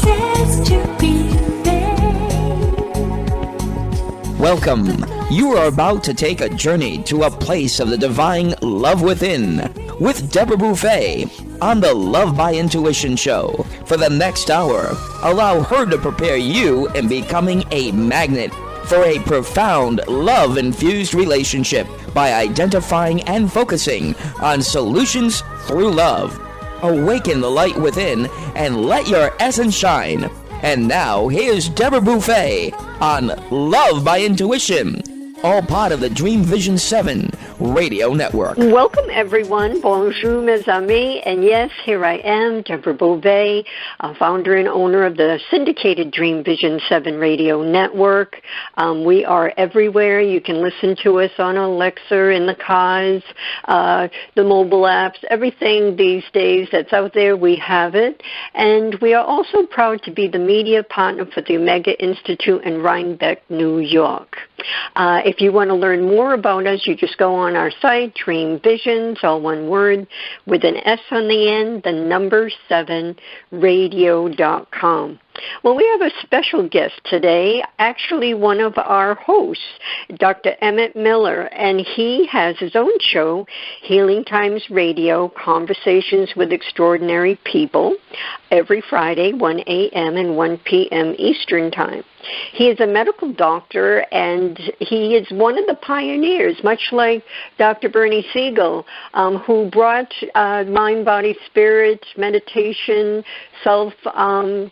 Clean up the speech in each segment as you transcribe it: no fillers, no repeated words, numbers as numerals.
says to be Welcome. You are about to take a journey to a place of the divine love within with Deborah Beauvais on the Love by Intuition show. For the next hour, allow her to prepare you in becoming a magnet for a profound love-infused relationship by identifying and focusing on solutions through love. Awaken the light within and let your essence shine. And now, here's Deborah Beauvais on Love by Intuition, all part of the Dream Vision 7 radio network. Welcome, everyone. Bonjour, mes amis. And yes, here I am, Deborah Beauvais, founder and owner of the syndicated Dream Vision 7 radio network. We are everywhere. You can listen to us on Alexa, in the cars, the mobile apps, everything these days that's out there, we have it. And we are also proud to be the media partner for the Omega Institute in Rhinebeck, New York. If you want to learn more about us, you just go on our site, Dream Visions, all one word, with an S on the end, the number 7, radio.com. Well, we have a special guest today, actually one of our hosts, Dr. Emmett Miller, and he has his own show, Healing Times Radio, Conversations with Extraordinary People, every Friday, 1 a.m. and 1 p.m. Eastern Time. He is a medical doctor, and he is one of the pioneers, much like Dr. Bernie Siegel, who brought mind, body, spirit, meditation, self-hypnosis,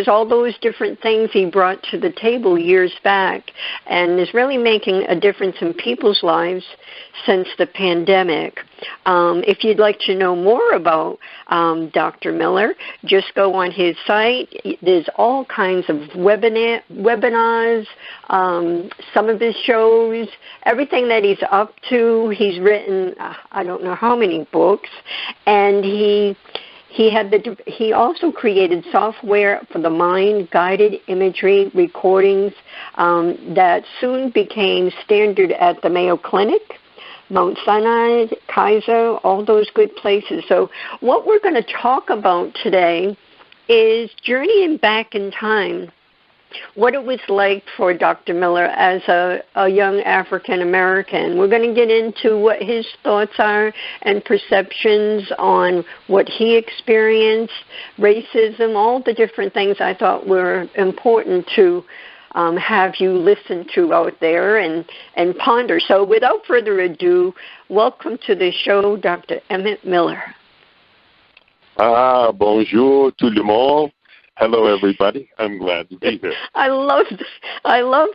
all those different things he brought to the table years back, and is really making a difference in people's lives since the pandemic. If you'd like to know more about Dr. Miller, just go on his site. There's all kinds of webinars, some of his shows, everything that he's up to. He's written, I don't know how many books, and he also created software for the mind, guided imagery recordings that soon became standard at the Mayo Clinic, Mount Sinai, Kaiser, all those good places. So what we're going to talk about today is journeying back in time, what it was like for Dr. Miller as a young African-American. We're going to get into what his thoughts are and perceptions on what he experienced, racism, all the different things I thought were important to have you listen to out there and ponder. So without further ado, welcome to the show, Dr. Emmett Miller. Bonjour tout le monde. Hello, everybody. I'm glad to be here. I love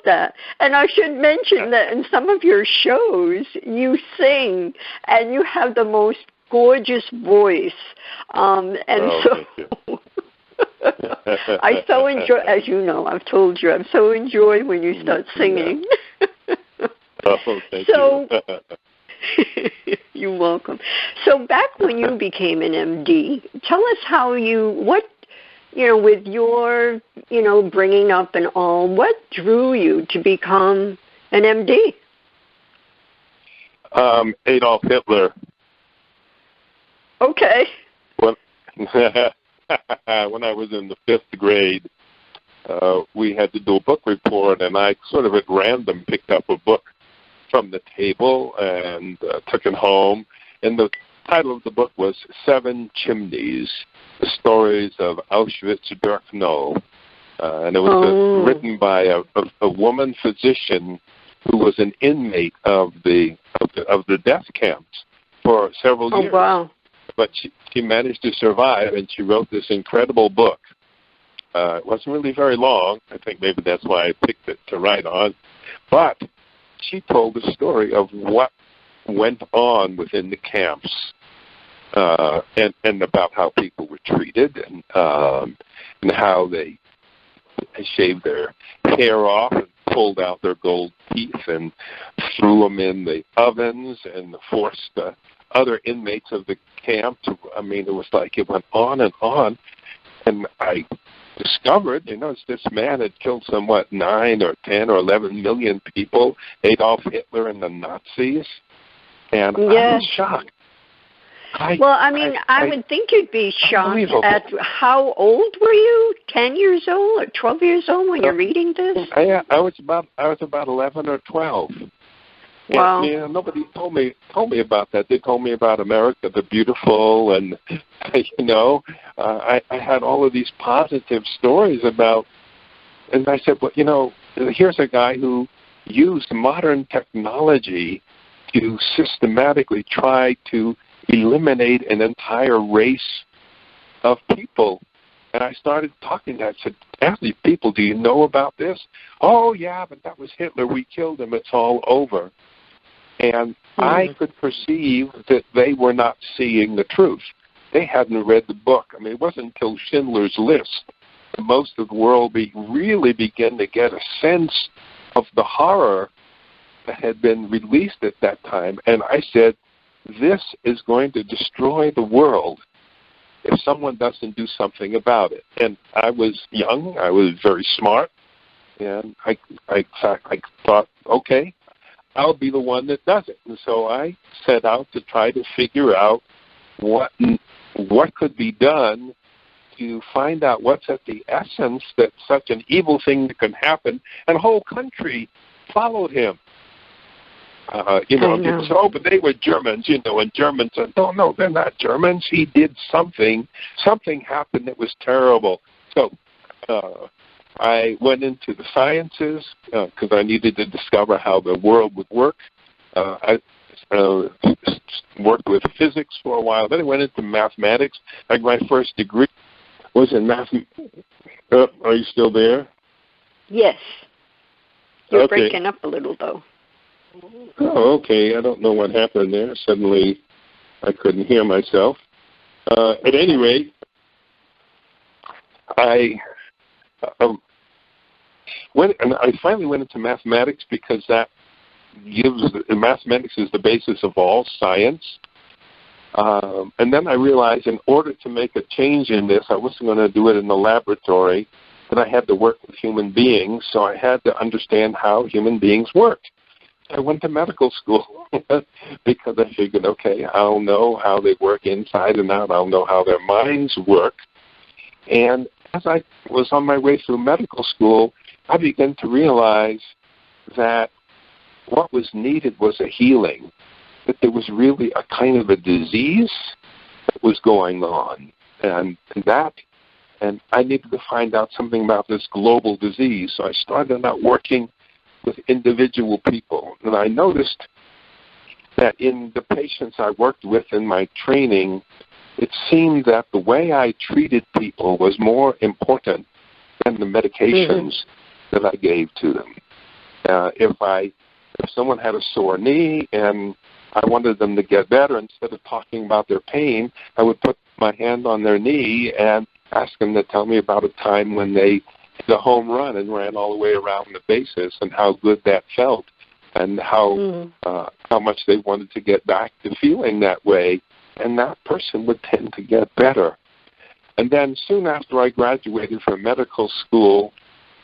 that. And I should mention that in some of your shows, you sing, and you have the most gorgeous voice. I so enjoy, as you know, I've told you, I so enjoy when you start singing. Thank you. You're welcome. So back when you became an MD, tell us how with your, bringing up and all, what drew you to become an MD? Adolf Hitler. Okay. When I was in the 5th grade, we had to do a book report, and I sort of at random picked up a book from the table and took it home. And the title of the book was 7 Chimneys, The Stories of Auschwitz-Birkenau. And it was written by a woman physician who was an inmate of the death camps for several years. Oh, wow. But she managed to survive, and she wrote this incredible book. It wasn't really very long. I think maybe that's why I picked it to write on. But she told the story of what went on within the camps and about how people were treated and how they shaved their hair off and pulled out their gold teeth and threw them in the ovens and forced other inmates of the camp to, it was like it went on. And I discovered, this man had killed 9 or 10 or 11 million people, Adolf Hitler and the Nazis. And I was shocked. I would think you'd be shocked at how old were you? 10 years old or 12 years old when you're reading this? I was about 11 or 12. Wow. And, nobody told me about that. They told me about America the Beautiful, and I had all of these positive stories about. And I said, well, here's a guy who used modern technology to systematically try to eliminate an entire race of people. And I started talking. I said, ask these people, do you know about this? Oh, yeah, but that was Hitler. We killed him. It's all over. And I could perceive that they were not seeing the truth. They hadn't read the book. I mean, it wasn't until Schindler's List that most of the world really began to get a sense of the horror that had been released at that time. And I said, this is going to destroy the world if someone doesn't do something about it. And I was young. I was very smart. And I thought, okay, I'll be the one that does it. And so I set out to try to figure out what could be done to find out what's at the essence that such an evil thing can happen. And the whole country followed him. But they were Germans, and Germans said, no, they're not Germans. He did something. Something happened that was terrible. So I went into the sciences because I needed to discover how the world would work. I worked with physics for a while. Then I went into mathematics. Like my first degree was in mathematics. Are you still there? Yes. You're breaking up a little, though. Oh, okay. I don't know what happened there. Suddenly I couldn't hear myself. At any rate, I finally went into mathematics because mathematics is the basis of all science. And then I realized in order to make a change in this, I wasn't going to do it in the laboratory, that I had to work with human beings, so I had to understand how human beings worked. I went to medical school because I figured, okay, I'll know how they work inside and out. I'll know how their minds work. And as I was on my way through medical school, I began to realize that what was needed was a healing, that there was really a kind of a disease that was going on. And I needed to find out something about this global disease. So I started out working with individual people. And I noticed that in the patients I worked with in my training, it seemed that the way I treated people was more important than the medications that I gave to them. If someone had a sore knee and I wanted them to get better, instead of talking about their pain, I would put my hand on their knee and ask them to tell me about a time when they hit a home run and ran all the way around the bases and how good that felt and how much they wanted to get back to feeling that way. And that person would tend to get better. And then soon after I graduated from medical school,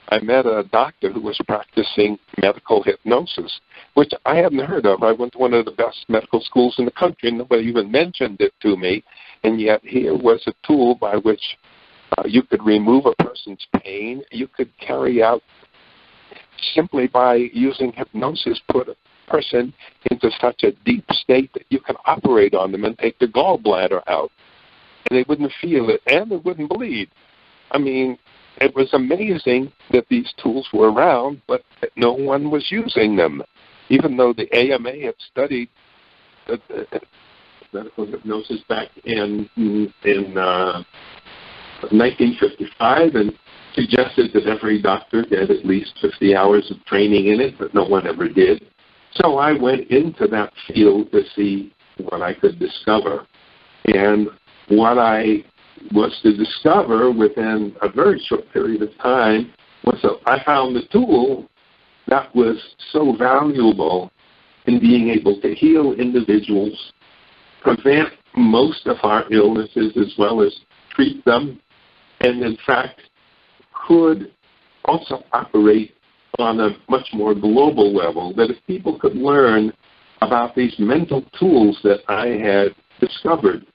I met a doctor who was practicing medical hypnosis, which I hadn't heard of. I went to one of the best medical schools in the country, and nobody even mentioned it to me. And yet here was a tool by which you could remove a person's pain. You could carry out, simply by using hypnosis, put a person into such a deep state that you can operate on them and take the gallbladder out. And they wouldn't feel it, and they wouldn't bleed. I mean, it was amazing that these tools were around, but that no one was using them, even though the AMA had studied medical hypnosis back in 1955 and suggested that every doctor get at least 50 hours of training in it, but no one ever did. So I went into that field to see what I could discover. And what I was to discover within a very short period of time was that I found the tool that was so valuable in being able to heal individuals, prevent most of our illnesses as well as treat them, and in fact could also operate on a much more global level, that if people could learn about these mental tools that I had discovered.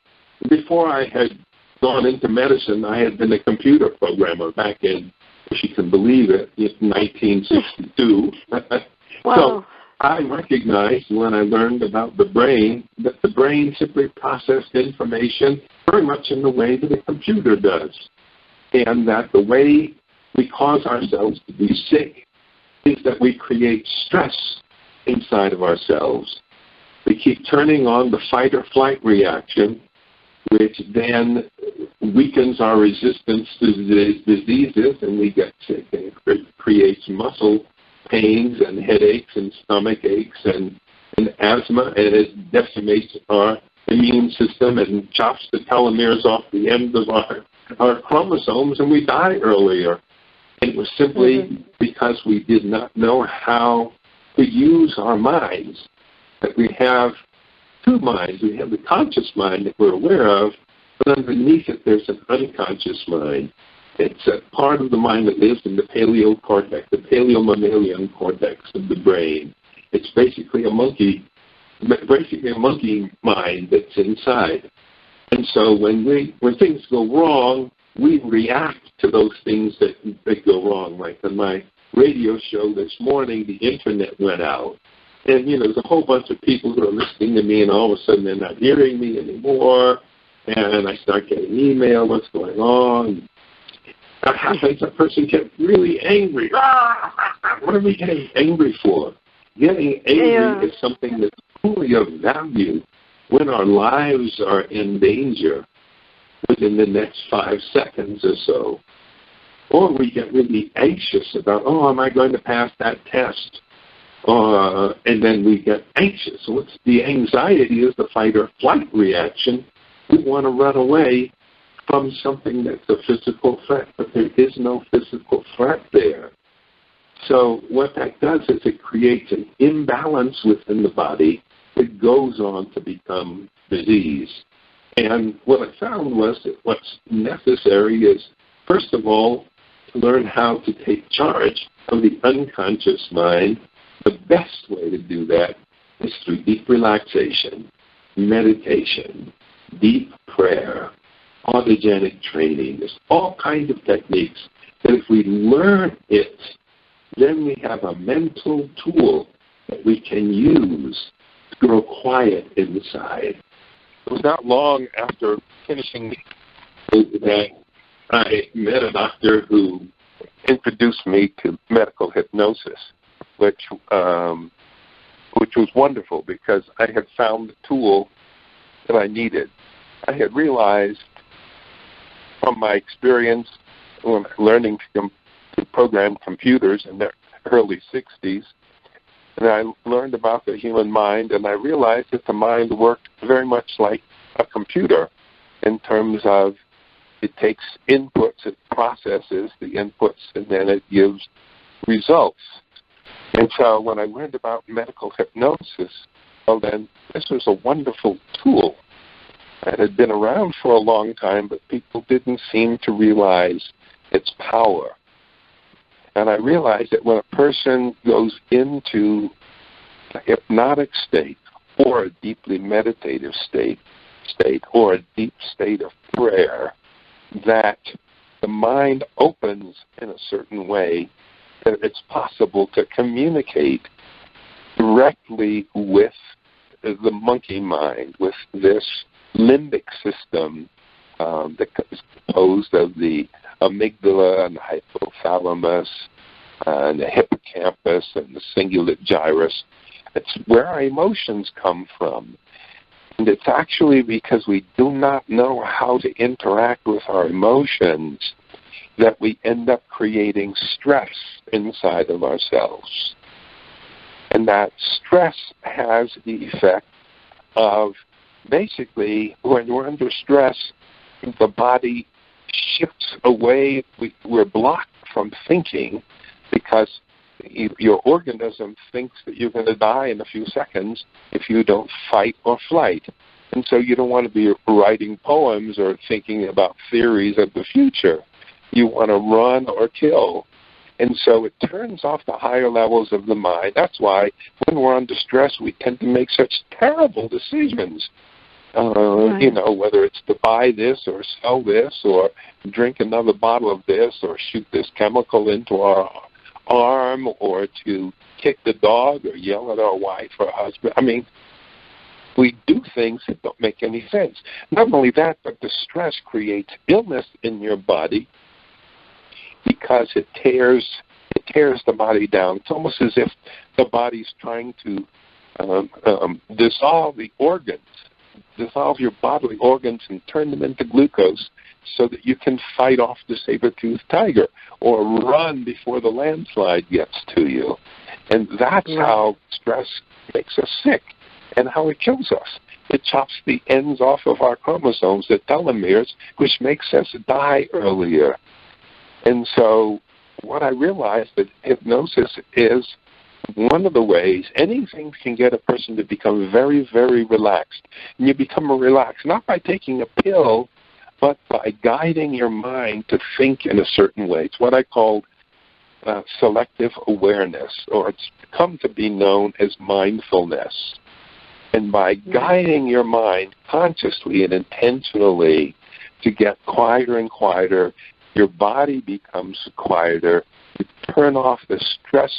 Before I had gone into medicine, I had been a computer programmer back in, if you can believe it, in 1962. Wow. So I recognized when I learned about the brain that the brain simply processed information very much in the way that a computer does. And that the way we cause ourselves to be sick is that we create stress inside of ourselves. We keep turning on the fight or flight reaction, which then weakens our resistance to diseases, and we get sick, and it creates muscle pains and headaches and stomach aches and asthma, and it decimates our immune system and chops the telomeres off the ends of our chromosomes, and we die earlier. It was simply because we did not know how to use our minds. That we have two minds. We have the conscious mind that we're aware of, but underneath it there's an unconscious mind. It's a part of the mind that lives in the paleocortex, the paleomammalian cortex of the brain. It's basically a monkey mind that's inside. And so when things go wrong, we react to those things that go wrong. Like on my radio show this morning, the internet went out. And, there's a whole bunch of people who are listening to me, and all of a sudden they're not hearing me anymore. And I start getting email, what's going on? That happens, a person gets really angry. What are we getting angry for? Getting angry is something that's truly of value when our lives are in danger within the next 5 seconds or so. Or we get really anxious about, am I going to pass that test? And then we get anxious. So the anxiety is the fight or flight reaction. We want to run away from something that's a physical threat, but there is no physical threat there. So what that does is it creates an imbalance within the body that goes on to become disease. And what I found was that what's necessary is, first of all, to learn how to take charge of the unconscious mind. The best way to do that is through deep relaxation, meditation, deep prayer, autogenic training. There's all kinds of techniques that if we learn it, then we have a mental tool that we can use to grow quiet inside. It was not long after finishing that I met a doctor who introduced me to medical hypnosis, which was wonderful because I had found the tool that I needed. I had realized from my experience when learning to program computers in the early 60s, and I learned about the human mind, and I realized that the mind worked very much like a computer in terms of it takes inputs, it processes the inputs, and then it gives results. And so when I learned about medical hypnosis, well then, this was a wonderful tool that had been around for a long time, but people didn't seem to realize its power. And I realized that when a person goes into a hypnotic state or a deeply meditative state or a deep state of prayer, that the mind opens in a certain way that it's possible to communicate directly with the monkey mind, with this limbic system that is composed of the amygdala and the hypothalamus and the hippocampus and the cingulate gyrus. It's where our emotions come from. And it's actually because we do not know how to interact with our emotions that we end up creating stress inside of ourselves. And that stress has the effect of basically, when we're under stress, the body shifts away. We're blocked from thinking because your organism thinks that you're going to die in a few seconds if you don't fight or flight. And so you don't want to be writing poems or thinking about theories of the future. You want to run or kill. And so it turns off the higher levels of the mind. That's why when we're under stress, we tend to make such terrible decisions. whether it's to buy this or sell this or drink another bottle of this or shoot this chemical into our arm or to kick the dog or yell at our wife or husband. I mean, we do things that don't make any sense. Not only that, but the stress creates illness in your body because it tears the body down. It's almost as if the body's trying to dissolve your bodily organs and turn them into glucose so that you can fight off the saber-toothed tiger or run before the landslide gets to you. And that's how stress makes us sick and how it kills us. It chops the ends off of our chromosomes, the telomeres, which makes us die earlier. And so what I realized that hypnosis is one of the ways anything can get a person to become very, very relaxed. And you become relaxed not by taking a pill, but by guiding your mind to think in a certain way. It's what I call selective awareness, or it's come to be known as mindfulness. And by guiding your mind consciously and intentionally to get quieter and quieter, your body becomes quieter. You turn off the stress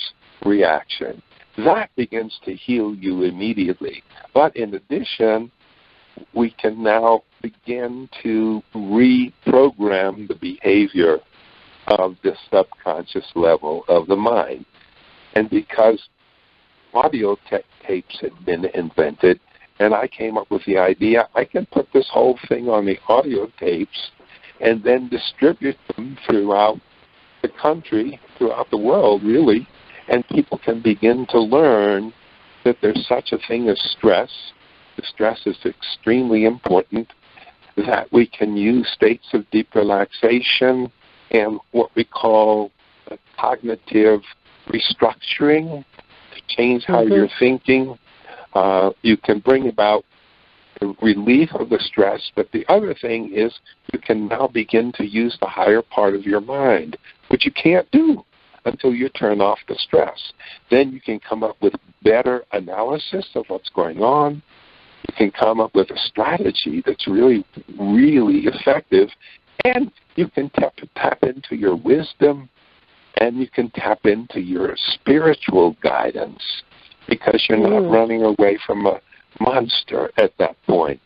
reaction. That begins to heal you immediately. But in addition, we can now begin to reprogram the behavior of the subconscious level of the mind. And because audio tapes had been invented, and I came up with the idea, I can put this whole thing on the audio tapes and then distribute them throughout the country, throughout the world, really, and people can begin to learn that there's such a thing as stress. The stress is extremely important, that we can use states of deep relaxation and what we call cognitive restructuring to change how you're thinking. You can bring about relief of the stress, but the other thing is you can now begin to use the higher part of your mind, which you can't do until you turn off the stress. Then you can come up with better analysis of what's going on. You can come up with a strategy that's really, really effective, and you can tap into your wisdom, and you can tap into your spiritual guidance because you're not running away from a monster at that point.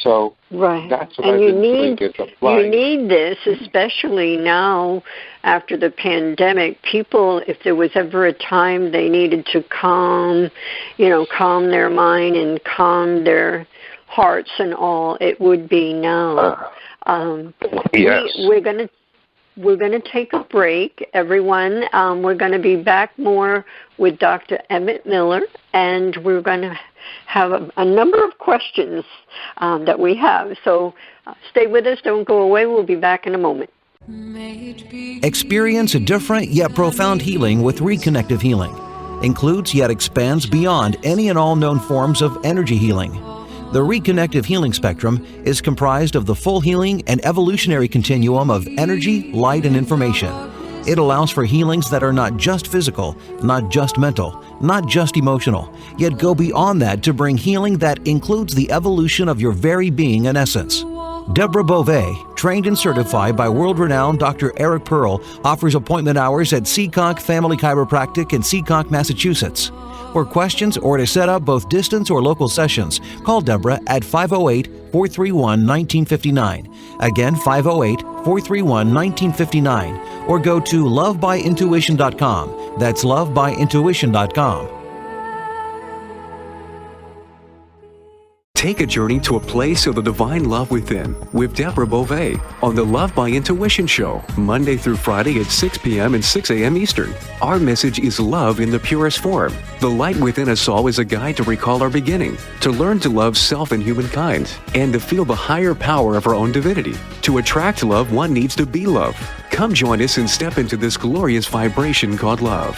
So that's what I've been doing is applying. You need this, especially now after the pandemic. People, if there was ever a time they needed to calm their mind and calm their hearts and all, it would be now. Yes. We're going to take a break, everyone. We're going to be back more with Dr. Emmett Miller, and we're going to have a number of questions that we have. So stay with us. Don't go away. We'll be back in a moment. Experience a different yet profound healing with Reconnective Healing. Includes yet expands beyond any and all known forms of energy healing. The Reconnective Healing spectrum is comprised of the full healing and evolutionary continuum of energy, light, and information. It allows for healings that are not just physical, not just mental, not just emotional, yet go beyond that to bring healing that includes the evolution of your very being and essence. Deborah Beauvais, trained and certified by world-renowned Dr. Eric Pearl, offers appointment hours at Seacock Family Chiropractic in Seacock, Massachusetts. For questions or to set up both distance or local sessions, call Deborah at 508-431-1959. Again, 508-431-1959. Or go to lovebyintuition.com. That's lovebyintuition.com. Take a journey to a place of the divine love within with Deborah Beauvais on the Love by Intuition Show, Monday through Friday at 6 p.m. and 6 a.m. Eastern. Our message is love in the purest form. The light within us all is a guide to recall our beginning, to learn to love self and humankind, and to feel the higher power of our own divinity. To attract love, one needs to be love. Come join us and step into this glorious vibration called love.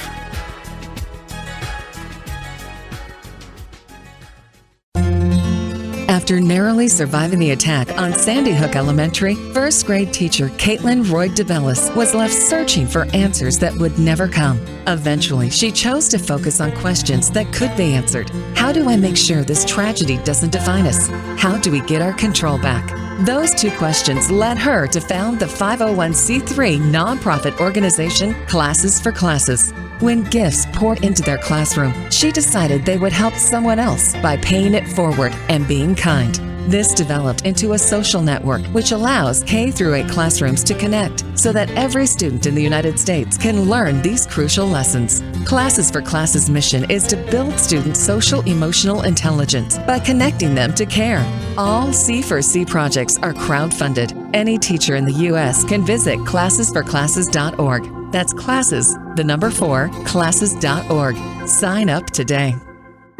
After narrowly surviving the attack on Sandy Hook Elementary, first grade teacher Caitlin Roy DeBellis was left searching for answers that would never come. Eventually, she chose to focus on questions that could be answered. How do I make sure this tragedy doesn't define us? How do we get our control back? Those two questions led her to found the 501c3 nonprofit organization Classes for Classes. When gifts poured into their classroom, she decided they would help someone else by paying it forward and being kind. This developed into a social network which allows K through 8 classrooms to connect so that every student in the United States can learn these crucial lessons. Classes for Classes' mission is to build students' social emotional intelligence by connecting them to care. All C4C projects are crowdfunded. Any teacher in the U.S. can visit classesforclasses.org. That's classes, the number 4, classes.org. Sign up today.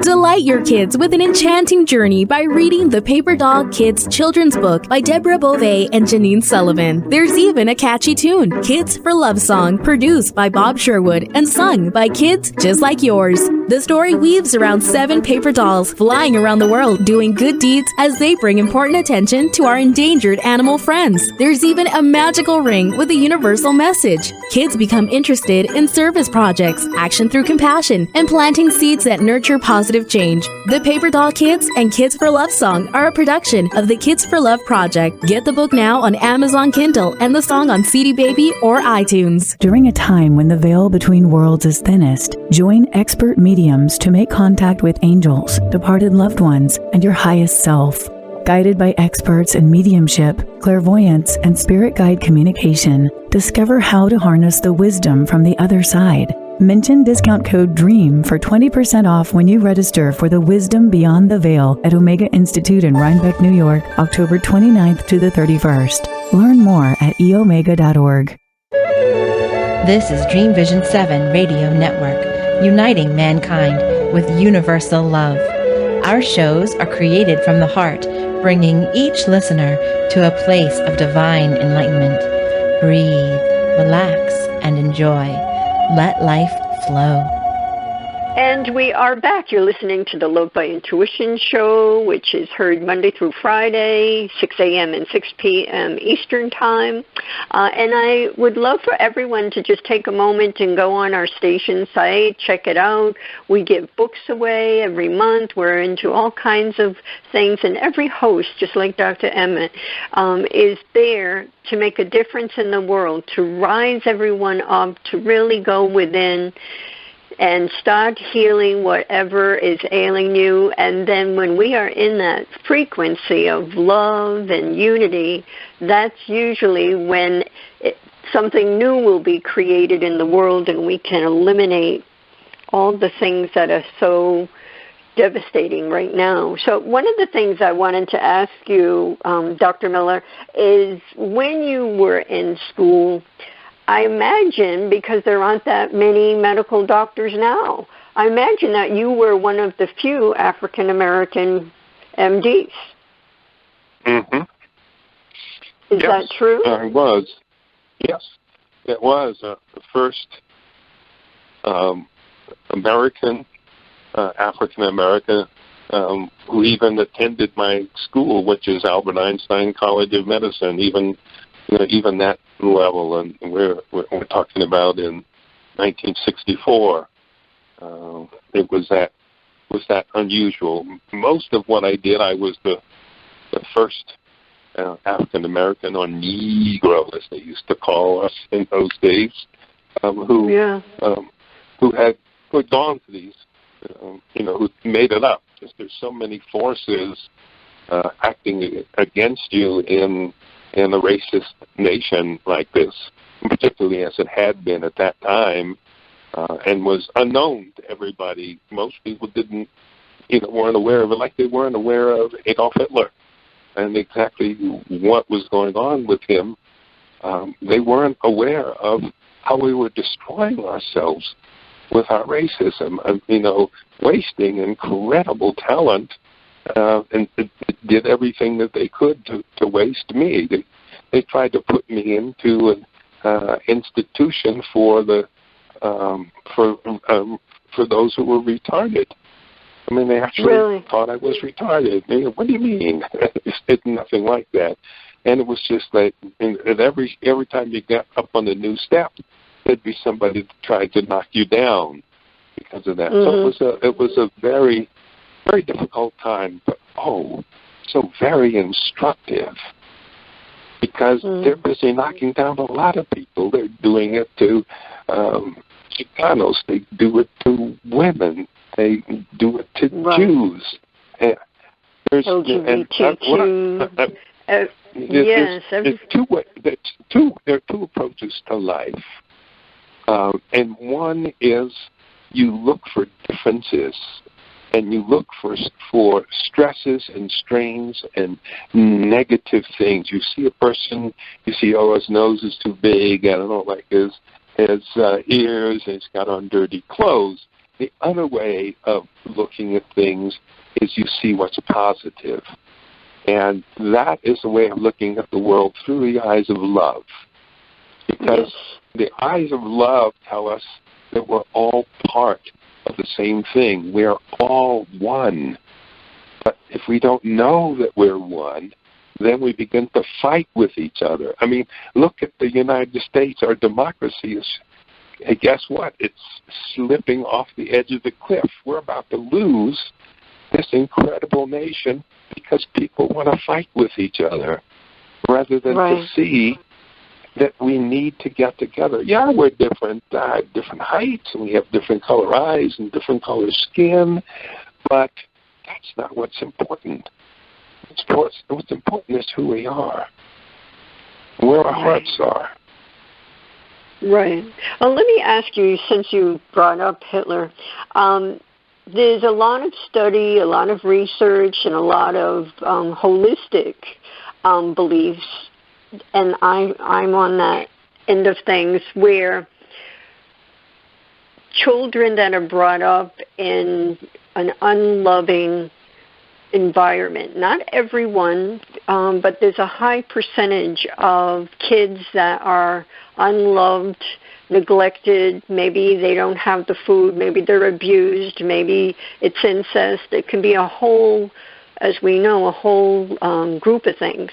Delight your kids with an enchanting journey by reading the Paper Dog Kids children's book by Deborah Beauvais and Janine Sullivan. There's even a catchy tune, Kids for Love Song, produced by Bob Sherwood and sung by kids just like yours. The story weaves around 7 paper dolls flying around the world doing good deeds as they bring important attention to our endangered animal friends. There's even a magical ring with a universal message. Kids become interested in service projects, action through compassion, and planting seeds that nurture positive change. The Paper Doll Kids and Kids for Love Song are a production of the Kids for Love Project. Get the book now on Amazon Kindle and the song on CD Baby or iTunes. During a time when the veil between worlds is thinnest, join expert mediums to make contact with angels, departed loved ones, and your highest self. Guided by experts in mediumship, clairvoyance, and spirit guide communication, discover how to harness the wisdom from the other side. Mention discount code DREAM for 20% off when you register for the Wisdom Beyond the Veil at Omega Institute in Rhinebeck, New York, October 29th to the 31st. Learn more at eomega.org. This is Dream Vision 7 Radio Network, uniting mankind with universal love. Our shows are created from the heart, bringing each listener to a place of divine enlightenment. Breathe, relax, and enjoy. Let life flow. And we are back. You're listening to the Love by Intuition show, which is heard Monday through Friday, 6 a.m. and 6 p.m. Eastern Time. And I would love for everyone to just take a moment and go on our station site, check it out. We give books away every month. We're into all kinds of things. And every host, just like Dr. Emmett, is there to make a difference in the world, to rise everyone up, to really go within and start healing whatever is ailing you. And then when we are in that frequency of love and unity, that's usually when something new will be created in the world, and we can eliminate all the things that are so devastating right now. So one of the things I wanted to ask you, Dr. Miller, is when you were in school, I imagine, because there aren't that many medical doctors now, I imagine that you were one of the few African-American MDs. Mm-hmm. Is that true? I was. Yes, it was the first American, African-American, who even attended my school, which is Albert Einstein College of Medicine, even that level, and we're talking about in 1964. It was that unusual. Most of what I did, I was the first African American, or Negro, as they used to call us in those days, who had gone to these, who made it up. Because there's so many forces acting against you in a racist nation like this, particularly as it had been at that time, and was unknown to everybody. Most people weren't aware of it, like they weren't aware of Adolf Hitler and exactly what was going on with him. They weren't aware of how we were destroying ourselves with our racism, wasting incredible talent, and did everything that they could to waste me. They tried to put me into an institution for those who were retarded. I mean, they actually thought I was retarded. What do you mean? It's nothing like that. And it was just like, and every time you got up on the new step, there'd be somebody that tried to knock you down because of that. So it was a very, very difficult time, but so very instructive, because they're busy knocking down a lot of people. They're doing it to Chicanos. They do it to women. They do it to Jews. There's there are two approaches to life, and one is you look for differences, and you look for stresses and strains and negative things. You see a person, you see, his nose is too big, I don't know, like his ears, and he's got on dirty clothes. The other way of looking at things is you see what's positive. And that is a way of looking at the world through the eyes of love. Because the eyes of love tell us that we're all part of the same thing. We're all one. But if we don't know that we're one, then we begin to fight with each other. I mean, look at the United States. Our democracy is, hey, guess what? It's slipping off the edge of the cliff. We're about to lose this incredible nation because people want to fight with each other rather than to see that we need to get together. Yeah, we're different heights, and we have different color eyes and different color skin, but that's not what's important. What's important is who we are, where our hearts are. Right. Well, let me ask you, since you brought up Hitler, there's a lot of study, a lot of research, and a lot of holistic beliefs, and I'm on that end of things, where children that are brought up in an unloving environment, not everyone, but there's a high percentage of kids that are unloved, neglected. Maybe they don't have the food, maybe they're abused, maybe it's incest. It can be a whole, as we know, a whole group of things.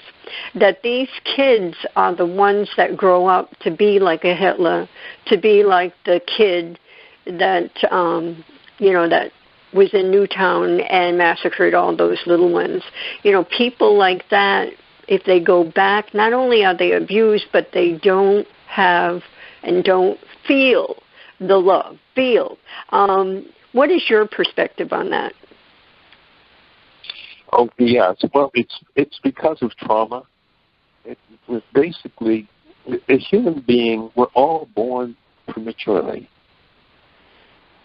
That these kids are the ones that grow up to be like a Hitler, to be like the kid that, that was in Newtown and massacred all those little ones. People like that, if they go back, not only are they abused, but they don't have and don't feel the love. What is your perspective on that? Oh, yes. Well, it's because of trauma. It's basically, a human being, we're all born prematurely.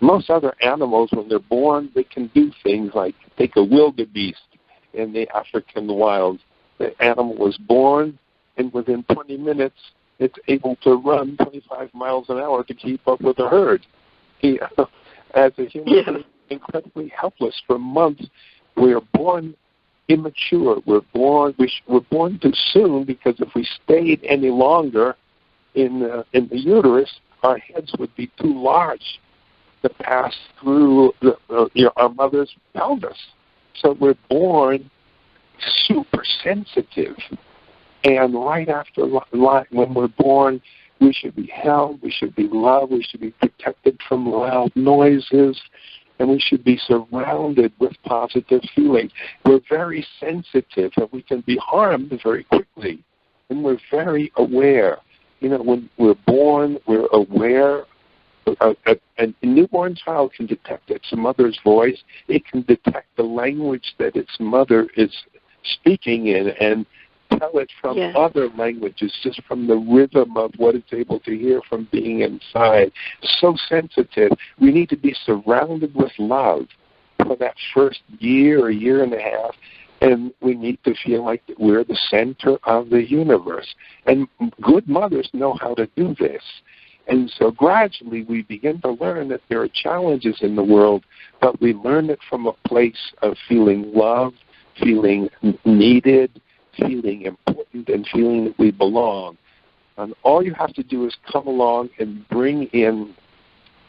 Most other animals, when they're born, they can do things like take a wildebeest in the African wild. The animal was born, and within 20 minutes, it's able to run 25 miles an hour to keep up with the herd. As a human being, incredibly helpless for months. We are born immature. We're born too soon, because if we stayed any longer in the uterus, our heads would be too large to pass through our mother's pelvis. So we're born super sensitive. And right after when we're born, we should be held, we should be loved, we should be protected from loud noises, and we should be surrounded with positive feeling. We're very sensitive, and we can be harmed very quickly. And we're very aware. When we're born, we're aware. A newborn child can detect its mother's voice. It can detect the language that its mother is speaking in and tell it from other languages, just from the rhythm of what it's able to hear from being inside. So sensitive. We need to be surrounded with love for that first year or year and a half, and we need to feel like we're the center of the universe. And good mothers know how to do this. And so gradually we begin to learn that there are challenges in the world, but we learn it from a place of feeling loved, feeling needed, feeling important, and feeling that we belong. And all you have to do is come along and bring in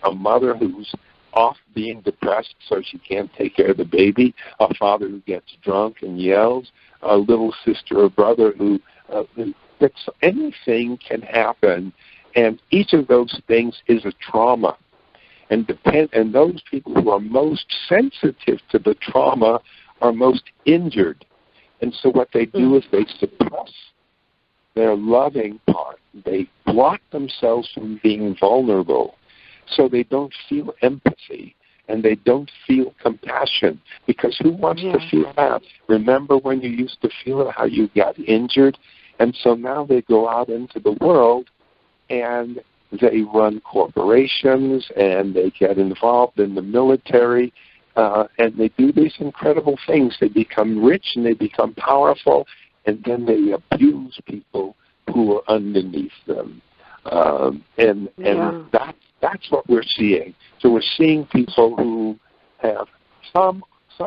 a mother who's off being depressed so she can't take care of the baby, a father who gets drunk and yells, a little sister or brother who anything can happen, and each of those things is a trauma. And those people who are most sensitive to the trauma are most injured. And so what they do is they suppress their loving part. They block themselves from being vulnerable, so they don't feel empathy and they don't feel compassion, because who wants to feel that? Remember when you used to feel it, how you got injured? And so now they go out into the world and they run corporations and they get involved in the military and they do these incredible things. They become rich and they become powerful, and then they abuse people who are underneath them. And that's what we're seeing. So we're seeing people who have some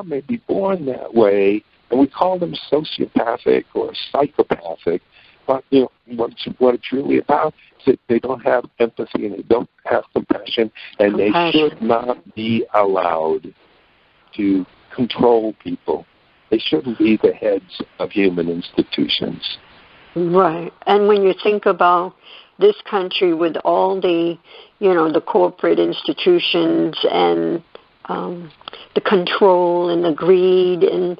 may be born that way, and we call them sociopathic or psychopathic. But what it's really about is that they don't have empathy and they don't have compassion, and they should not be allowed to control people. They shouldn't be the heads of human institutions. Right. And when you think about this country with all the, the corporate institutions and the control and the greed, and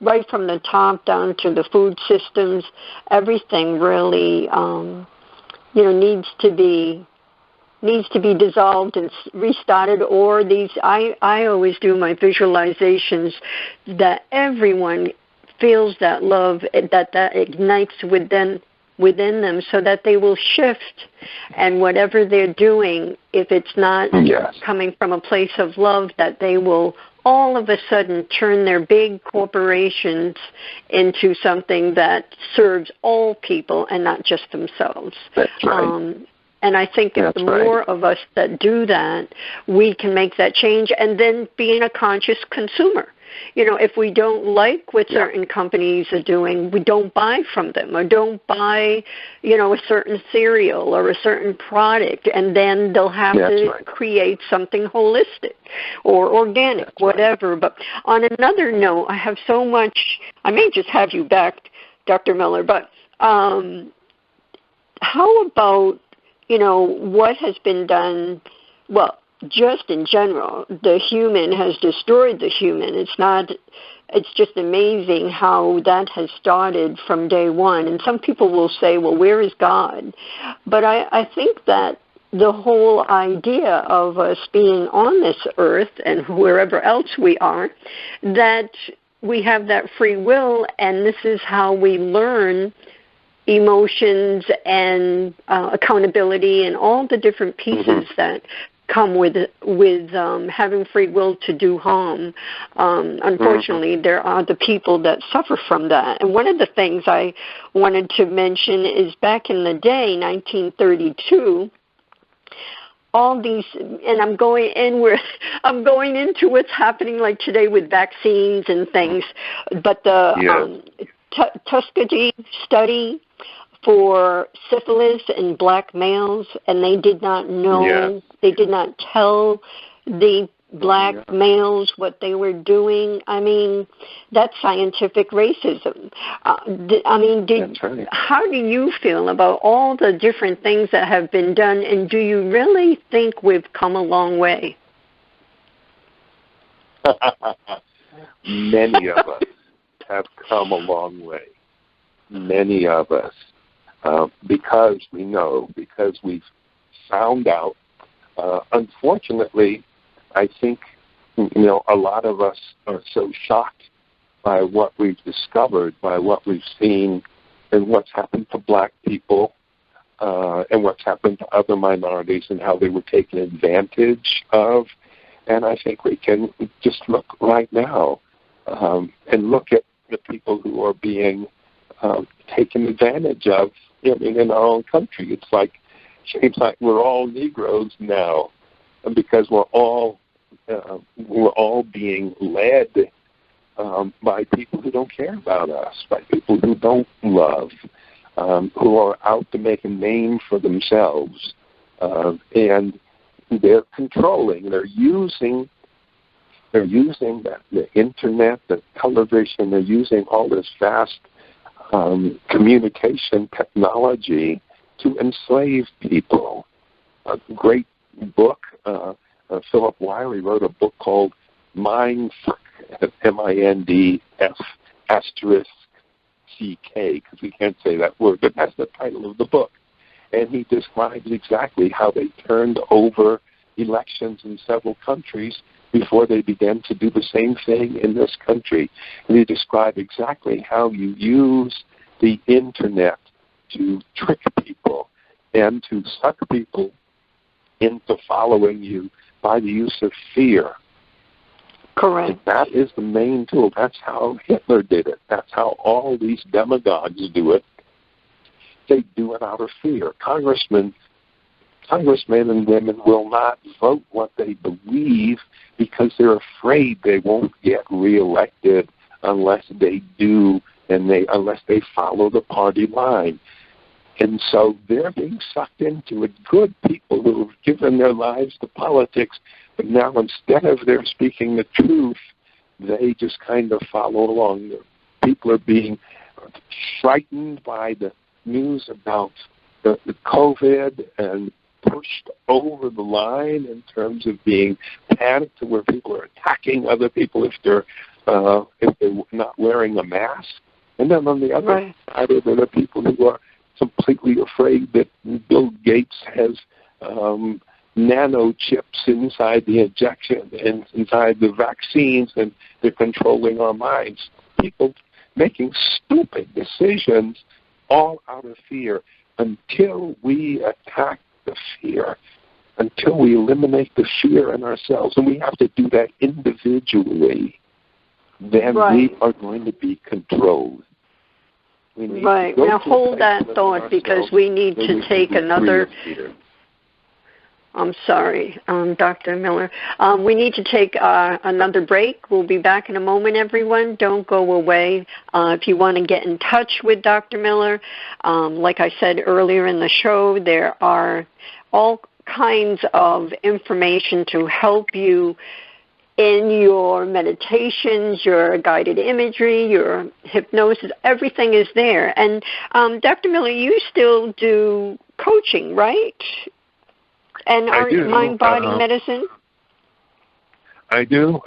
right from the top down to the food systems, everything really, needs to be dissolved and restarted. Or I always do my visualizations that everyone feels that love, that ignites within them, so that they will shift, and whatever they're doing, if it's not coming from a place of love, that they will all of a sudden turn their big corporations into something that serves all people and not just themselves. That's right. And I think if the more of us that do that, we can make that change, and then being a conscious consumer. If we don't like what certain companies are doing, we don't buy from them, or don't buy, a certain cereal or a certain product, and then they'll have to create something holistic or organic, whatever. But on another note, I have so much, I may just have you back, Dr. Miller, but how about, what has been done, just in general, the human has destroyed the human. It's just amazing how that has started from day one. And some people will say, well, where is God? But I think that the whole idea of us being on this earth and wherever else we are, that we have that free will, and this is how we learn emotions and accountability and all the different pieces that come with having free will to do harm. Unfortunately, there are the people that suffer from that. And one of the things I wanted to mention is back in the day, 1932, all these, and I'm going into what's happening like today with vaccines and things, but the Tuskegee study for syphilis in black males, and they did not know, they did not tell the black males what they were doing. I mean, that's scientific racism. How do you feel about all the different things that have been done, and do you really think we've come a long way? Many of us have come a long way. Many of us. Because we know, because we've found out. Unfortunately, I think, a lot of us are so shocked by what we've discovered, by what we've seen, and what's happened to black people, and what's happened to other minorities, and how they were taken advantage of. And I think we can just look right now and look at the people who are being taken advantage of in our own country. It seems like we're all Negroes now, because we're all being led by people who don't care about us, by people who don't love, who are out to make a name for themselves. And they're controlling. They're using the internet, the television. They're using all this vast communication technology to enslave people. A great book. Philip Wiley wrote a book called Mindfuck, M-I-N-D-F***CK, because we can't say that word, but that's the title of the book. And he describes exactly how they turned over elections in several countries before they began to do the same thing in this country. And he described exactly how you use the internet to trick people and to suck people into following you by the use of fear. Correct. And that is the main tool. That's how Hitler did it. That's how all these demagogues do it. They do it out of fear. Congressmen and women will not vote what they believe because they're afraid they won't get reelected unless they do, unless they follow the party line. And so they're being sucked into it. Good people who have given their lives to politics, but now instead of their speaking the truth, they just kind of follow along. People are being frightened by the news about the COVID and pushed over the line in terms of being panicked to where people are attacking other people if they're not wearing a mask. And then on the other side, there are people who are completely afraid that Bill Gates has nano chips inside the injection and inside the vaccines, and they're controlling our minds. People making stupid decisions all out of fear. Until we attack the fear, until we eliminate the fear in ourselves, and we have to do that individually, then we are going to be controlled. Right. Now hold that thought, because we need to take another... I'm sorry, Dr. Miller. We need to take another break. We'll be back in a moment, everyone. Don't go away. If you want to get in touch with Dr. Miller, like I said earlier in the show, there are all kinds of information to help you in your meditations, your guided imagery, your hypnosis. Everything is there. And Dr. Miller, you still do coaching, right? And mind-body medicine? I do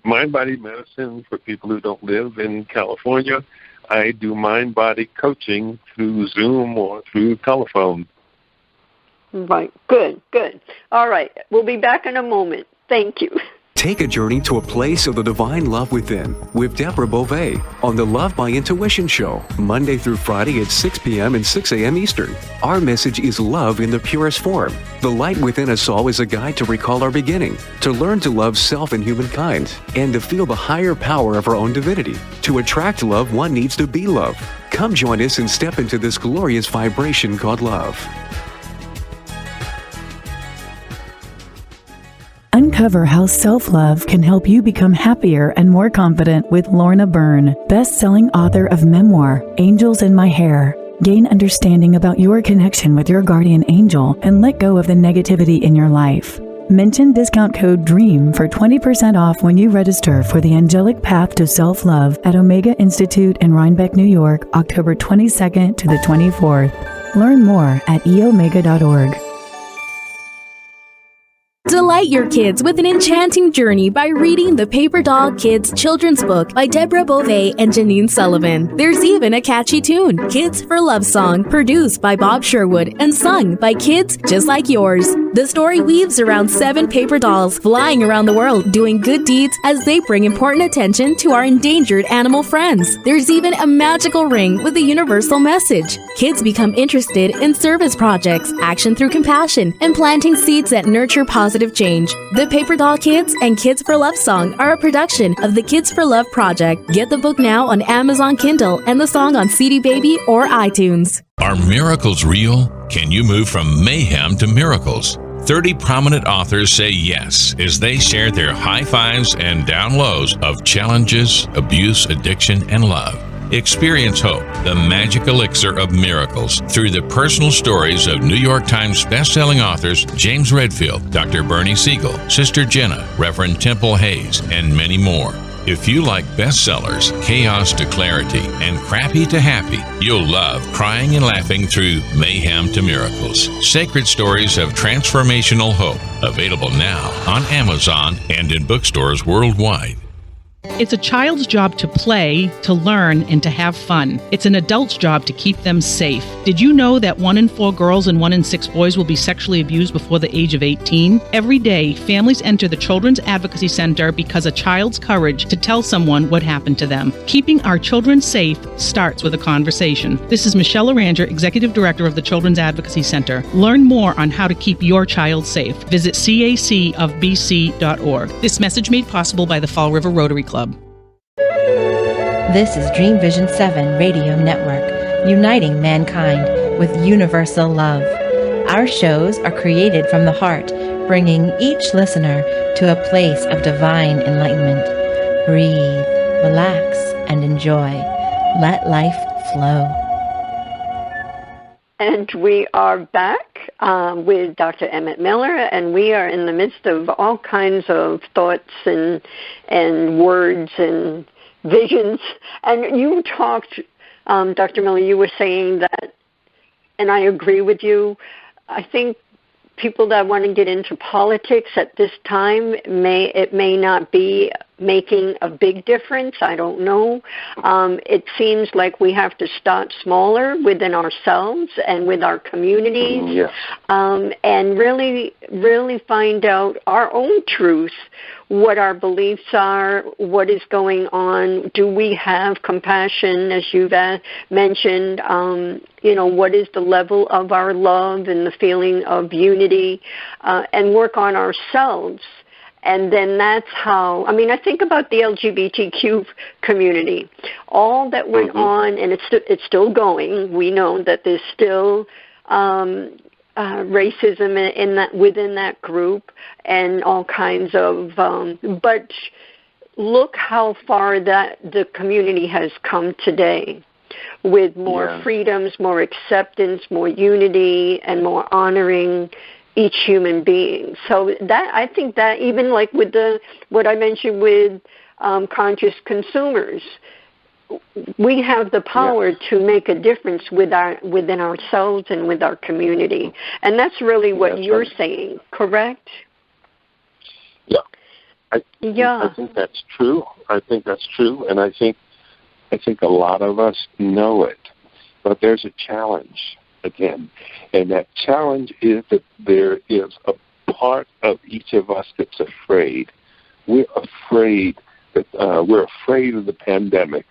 mind-body medicine for people who don't live in California. I do mind-body coaching through Zoom or through telephone. Right. Good. All right. We'll be back in a moment. Thank you. Take a journey to a place of the divine love within with Deborah Beauvais on the Love by Intuition Show, Monday through Friday at 6 p.m. and 6 a.m. Eastern. Our message is love in the purest form. The light within us all is a guide to recall our beginning, to learn to love self and humankind, and to feel the higher power of our own divinity. To attract love, one needs to be love. Come join us and step into this glorious vibration called love. Uncover how self-love can help you become happier and more confident with Lorna Byrne, best-selling author of memoir, Angels in My Hair. Gain understanding about your connection with your guardian angel and let go of the negativity in your life. Mention discount code DREAM for 20% off when you register for the Angelic Path to Self-Love at Omega Institute in Rhinebeck, New York, October 22nd to the 24th. Learn more at eomega.org. Delight your kids with an enchanting journey by reading the Paper Doll Kids children's book by Deborah Beauvais and Janine Sullivan. There's even a catchy tune, Kids for Love Song, produced by Bob Sherwood and sung by kids just like yours. The story weaves around 7 paper dolls flying around the world doing good deeds as they bring important attention to our endangered animal friends. There's even a magical ring with a universal message. Kids become interested in service projects, action through compassion, and planting seeds that nurture positive change. The Paper Doll Kids and Kids for Love Song are a production of the Kids for Love Project. Get the book now on Amazon Kindle and the song on CD Baby or iTunes. Are miracles real? Can you move from mayhem to miracles? 30 prominent authors say yes as they share their high fives and down lows of challenges, abuse, addiction, and love. Experience hope, the magic elixir of miracles, through the personal stories of New York Times best-selling authors James Redfield, Dr. Bernie Siegel, Sister Jenna, Reverend Temple Hayes, and many more. If you like bestsellers, Chaos to Clarity, and Crappy to Happy, you'll love Crying and Laughing Through Mayhem to Miracles. Sacred Stories of Transformational Hope. Available now on Amazon and in bookstores worldwide. It's a child's job to play, to learn, and to have fun. It's an adult's job to keep them safe. Did you know that 1 in 4 girls and 1 in 6 boys will be sexually abused before the age of 18? Every day, families enter the Children's Advocacy Center because a child's courage to tell someone what happened to them. Keeping our children safe starts with a conversation. This is Michelle Aranger, Executive Director of the Children's Advocacy Center. Learn more on how to keep your child safe. Visit cacofbc.org. This message made possible by the Fall River Rotary Club. This is Dream Vision 7 Radio Network, uniting mankind with universal love. Our shows are created from the heart, bringing each listener to a place of divine enlightenment. Breathe, relax, and enjoy. Let life flow. And we are back with Dr. Emmett Miller, and we are in the midst of all kinds of thoughts and words and visions. And you talked, Dr. Miller, you were saying that, and I agree with you, I think people that want to get into politics at this time, it may not be making a big difference. I don't know. It seems like we have to start smaller within ourselves and with our communities, Yes. and really, really find out our own truth, what our beliefs are, what is going on. Do we have compassion, as you've mentioned? What is the level of our love and the feeling of unity, and work on ourselves. And then that's how, I think about the LGBTQ community. All that went on, and it's still going. We know that there's still racism within that group and all kinds of, but look how far that the community has come today, with more freedoms, more acceptance, more unity, and more honoring each human being. So that, I think that even like with what I mentioned with conscious consumers, we have the power to make a difference within ourselves and with our community. And that's really what you're saying, correct? Yeah. I think that's true. And I think a lot of us know it. But there's a challenge again. And that challenge is that there is a part of each of us that's afraid. We're afraid of the pandemic.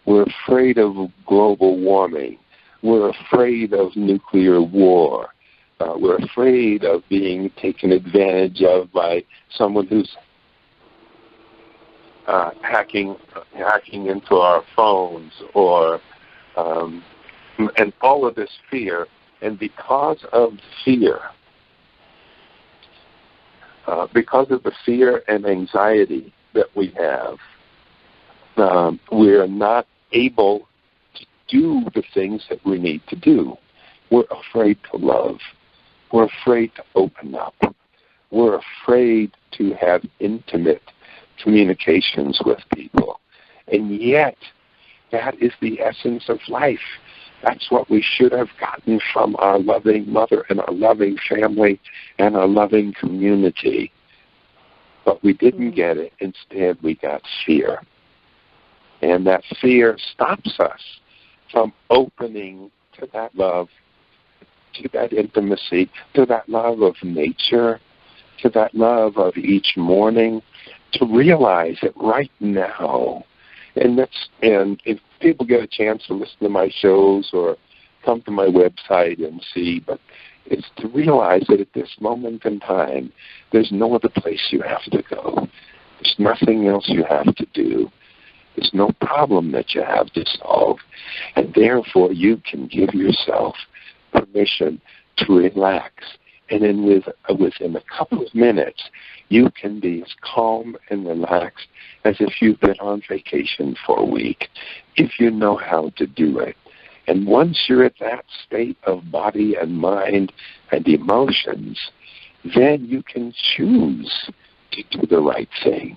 We're afraid of global warming. We're afraid of nuclear war. We're afraid of being taken advantage of by someone who's hacking into our phones, or and all of this fear. And because of fear, because of the fear and anxiety that we have, we're not able to do the things that we need to do. We're afraid to love. We're afraid to open up. We're afraid to have intimate communications with people. And yet, that is the essence of life. That's what we should have gotten from our loving mother and our loving family and our loving community. But we didn't get it. Instead, we got fear. And that fear stops us from opening to that love, to that intimacy, to that love of nature, to that love of each morning, to realize that right now, and if people get a chance to listen to my shows or come to my website and see, but it's to realize that at this moment in time, there's no other place you have to go. There's nothing else you have to do. There's no problem that you have to solve. And therefore, you can give yourself permission to relax And then within a couple of minutes, you can be as calm and relaxed as if you've been on vacation for a week, if you know how to do it. And once you're at that state of body and mind and emotions, then you can choose to do the right thing.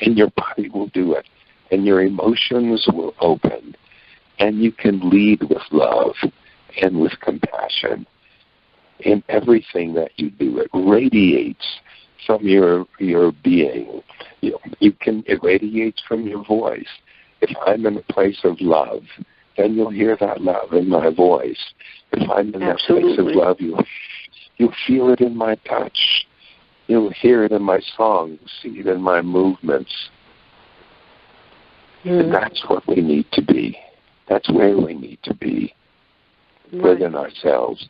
And your body will do it. And your emotions will open. And you can lead with love and with compassion. In everything that you do, it radiates from your being. It radiates from your voice. If I'm in a place of love, then you'll hear that love in my voice. If I'm in that place of love, you'll feel it in my touch. You'll hear it in my songs, see it in my movements. And that's what we need to be. That's where we need to be within ourselves.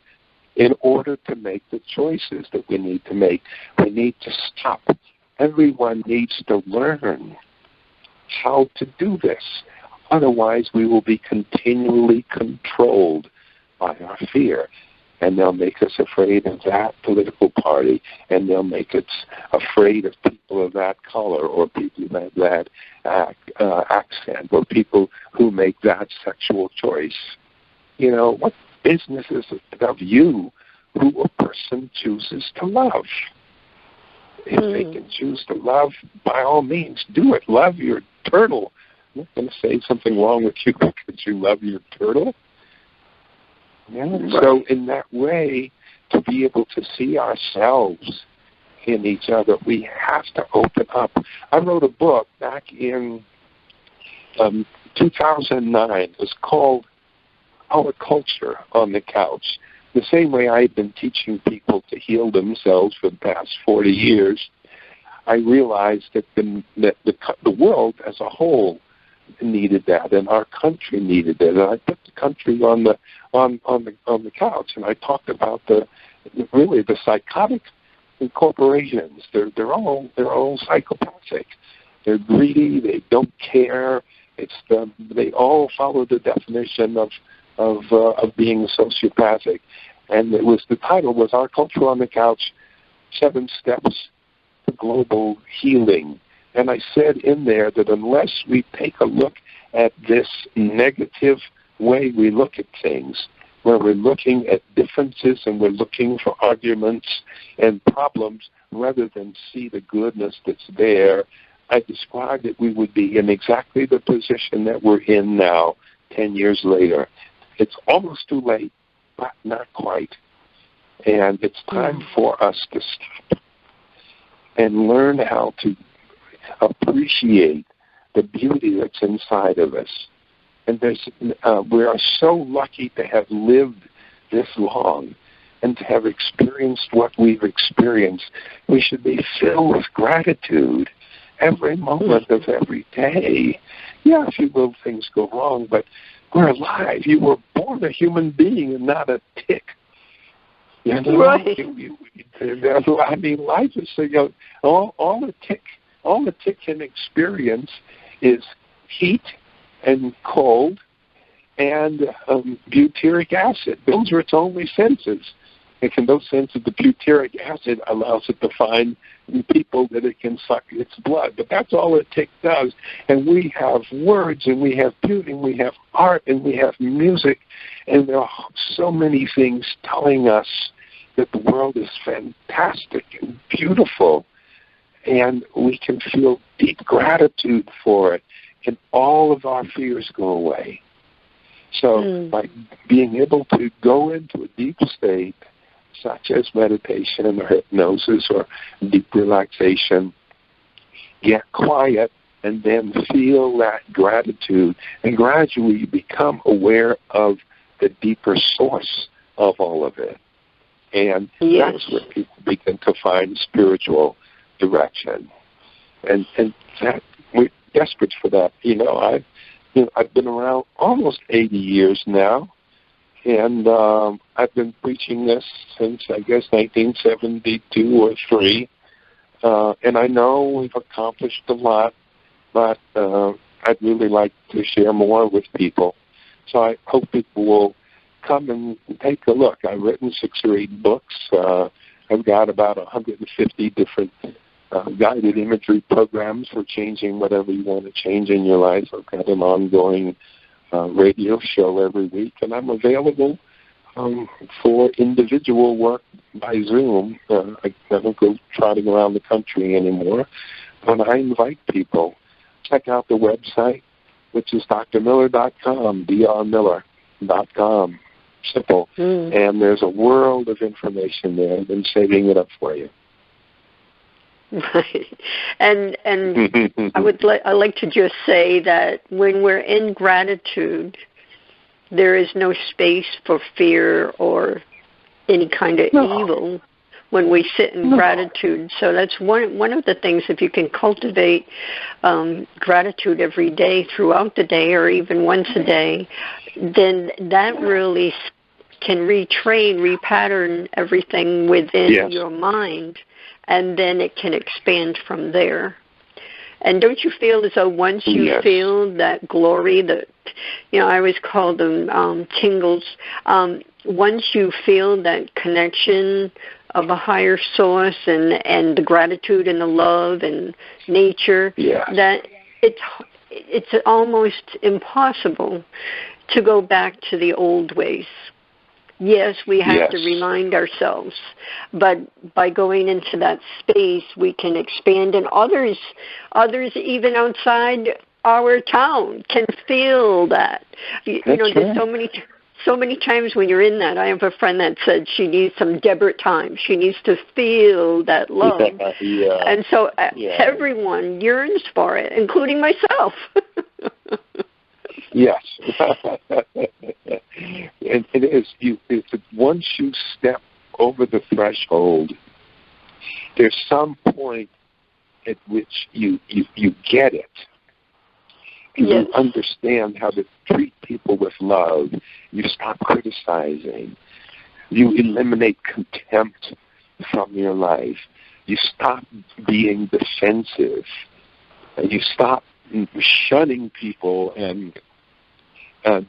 In order to make the choices that we need to make, we need to stop. Everyone needs to learn how to do this. Otherwise, we will be continually controlled by our fear. And they'll make us afraid of that political party, and they'll make us afraid of people of that color, or people who have that accent, or people who make that sexual choice. What business is it of you who a person chooses to love? If they can choose to love, by all means, do it. Love your turtle. I'm not going to say something wrong with you because you love your turtle. Yeah. Right. So in that way, to be able to see ourselves in each other, we have to open up. I wrote a book back in 2009. It was called Our Culture on the Couch. The same way I've been teaching people to heal themselves for the past 40 years, I realized that the world as a whole needed that, and our country needed it. And I put the country on the couch, and I talked about the psychotic corporations. They're all psychopathic. They're greedy. They don't care. They all follow the definition of being sociopathic. And the title was Our Culture on the Couch: 7 Steps to Global Healing. And I said in there that unless we take a look at this negative way we look at things, where we're looking at differences and we're looking for arguments and problems rather than see the goodness that's there, I described that we would be in exactly the position that we're in now, 10 years later. It's almost too late, but not quite. And it's time for us to stop and learn how to appreciate the beauty that's inside of us. And we are so lucky to have lived this long and to have experienced what we've experienced. We should be filled with gratitude every moment of every day. Yeah, a few little things go wrong, but we're alive. You were born a human being and not a tick. Right. I mean, life is all the tick can experience is heat and cold and butyric acid. Those are its only senses. And in those senses, the butyric acid allows it to find people that it can suck its blood. But that's all a tick does. And we have words, and we have beauty, and we have art, and we have music. And there are so many things telling us that the world is fantastic and beautiful. And we can feel deep gratitude for it, and all of our fears go away. So by being able to go into a deep state, such as meditation or hypnosis or deep relaxation, get quiet, and then feel that gratitude, and gradually become aware of the deeper source of all of it. And that's where people begin to find spiritual direction, and that we're desperate for that. I've been around almost 80 years now, and I've been preaching this since I guess 1972 or 3, and I know we've accomplished a lot, but I'd really like to share more with people. So I hope people will come and take a look. I've written 6 or 8 books. I've got about 150 different guided imagery programs for changing whatever you want to change in your life. I've got an ongoing radio show every week, and I'm available for individual work by Zoom. I don't go trotting around the country anymore, but I invite people. Check out the website, which is drmiller.com, drmiller.com. Simple. And there's a world of information there. I've been saving it up for you. Right. And I like to just say that when we're in gratitude, there is no space for fear or any kind of evil when we sit in gratitude. So that's one of the things, if you can cultivate gratitude every day, throughout the day, or even once a day, then that really can repattern everything within your mind, and then it can expand from there. And don't you feel as though once you feel that glory, that, I always call them tingles, once you feel that connection of a higher source and the gratitude and the love and nature, that it's almost impossible to go back to the old ways. Yes, we have to remind ourselves, but by going into that space, we can expand, and others even outside our town can feel that. There's so many times when you're in that. I have a friend that said she needs some Deborah time. She needs to feel that love, and so everyone yearns for it, including myself. Yes, and it is. Once you step over the threshold, there's some point at which you get it. You understand how to treat people with love. You stop criticizing. You eliminate contempt from your life. You stop being defensive. You stop shunning people and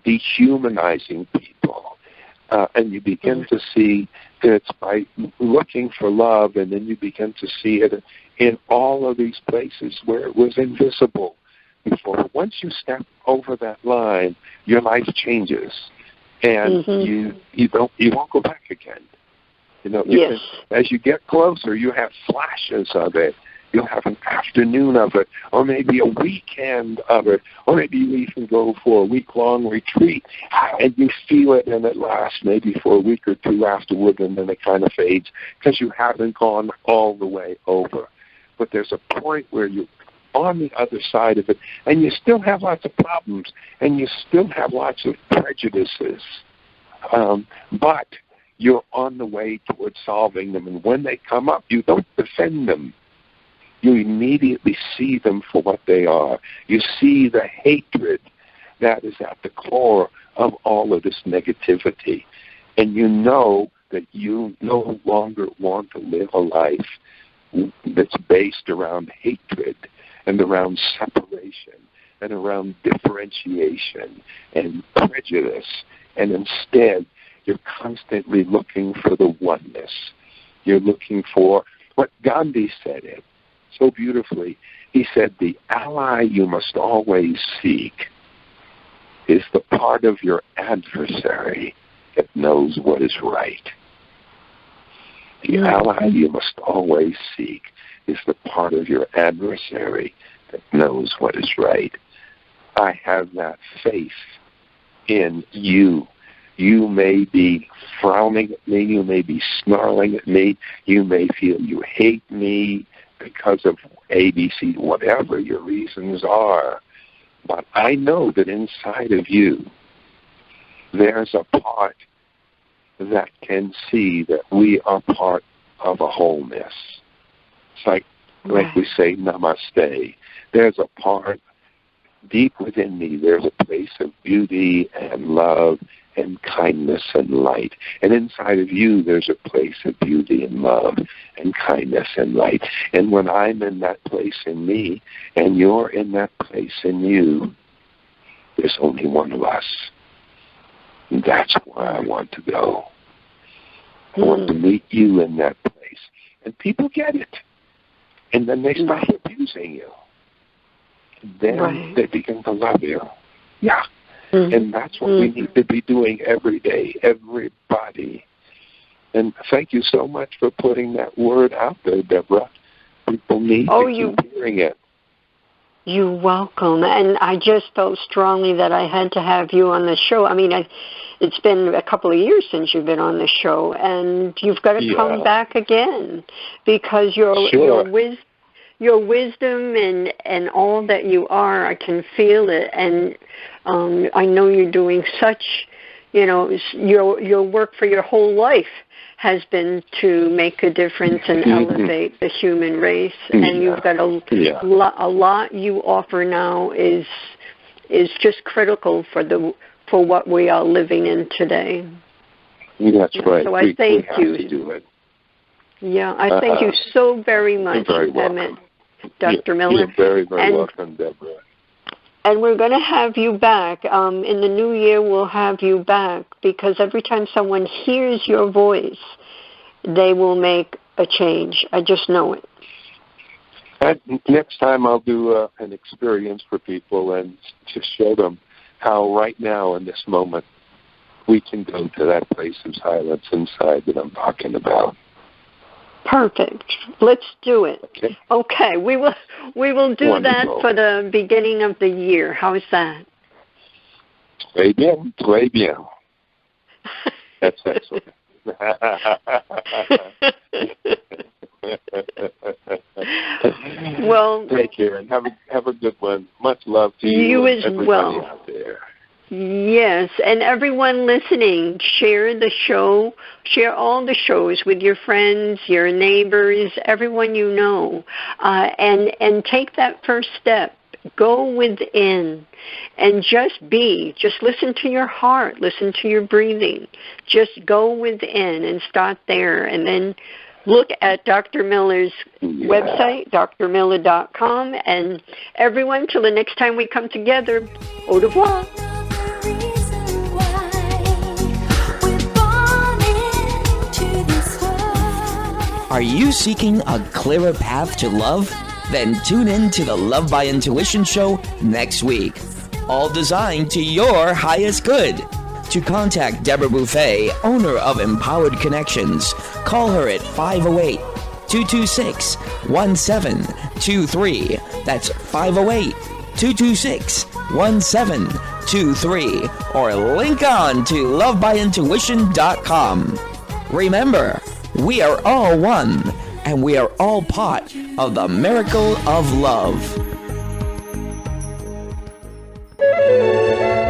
dehumanizing people, and you begin to see that it's by looking for love, and then you begin to see it in all of these places where it was invisible before. Once you step over that line, your life changes, and you won't go back again. As you get closer, you have flashes of it. You'll have an afternoon of it, or maybe a weekend of it, or maybe you even go for a week-long retreat, and you feel it, and it lasts maybe for a week or two afterward, and then it kind of fades because you haven't gone all the way over. But there's a point where you're on the other side of it, and you still have lots of problems, and you still have lots of prejudices, but you're on the way towards solving them, and when they come up, you don't defend them. You immediately see them for what they are. You see the hatred that is at the core of all of this negativity. And you know that you no longer want to live a life that's based around hatred and around separation and around differentiation and prejudice. And instead, you're constantly looking for the oneness. You're looking for what Gandhi said so beautifully. He said, the ally you must always seek is the part of your adversary that knows what is right. The ally you must always seek is the part of your adversary that knows what is right. I have that faith in you. You may be frowning at me. You may be snarling at me. You may feel you hate me because of ABC, whatever your reasons are. But I know that inside of you, there's a part that can see that we are part of a wholeness. It's like we say, namaste. There's a part deep within me. There's a place of beauty and love and kindness and light. And inside of you, there's a place of beauty and love and kindness and light. And when I'm in that place in me, and you're in that place in you, there's only one of us. And that's where I want to go. I want to meet you in that place And people get it. And then they stop abusing you. Then they begin to love you. Yeah. Mm-hmm. And that's what we need to be doing every day, everybody. And thank you so much for putting that word out there, Deborah. People need to keep hearing it. You're welcome. And I just felt strongly that I had to have you on the show. I mean, it's been a couple of years since you've been on the show, and you've got to come back again because your wisdom and all that you are, I can feel it. And I know you're doing such, your work for your whole life has been to make a difference and elevate the human race. And you've got a lot you offer now is just critical for what we are living in today. That's right. So I thank you. We have to do it. Yeah, I thank you so very much, Emmett, Dr. Miller. You're very, very welcome, Deborah. And we're going to have you back. In the new year, we'll have you back because every time someone hears your voice, they will make a change. I just know it. Next time I'll do an experience for people and just show them how right now in this moment we can go to that place of silence inside that I'm talking about. Perfect. Let's do it. Okay. We will do Wonderful. that for the beginning of the year. How's that? Très bien. Très bien. That's excellent. Well, take care and have a good one. Much love to you. You as everybody well. Out there. Yes, and everyone listening, share the show, share all the shows with your friends, your neighbors, everyone you know, and take that first step. Go within and just listen to your heart, listen to your breathing. Just go within and start there, and then look at Dr. Miller's website, drmiller.com, and everyone, till the next time we come together, au revoir. Are you seeking a clearer path to love? Then tune in to the Love by Intuition show next week. All designed to your highest good. To contact Deborah Beauvais, owner of Empowered Connections, call her at 508-226-1723. That's 508-226-1723. Or link on to lovebyintuition.com. Remember, we are all one, and we are all part of the miracle of love.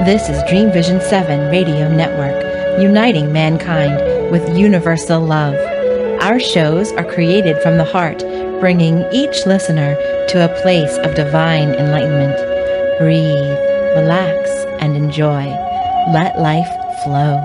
This is Dream Vision 7 Radio Network, uniting mankind with universal love. Our shows are created from the heart, bringing each listener to a place of divine enlightenment. Breathe, relax, and enjoy. Let life flow.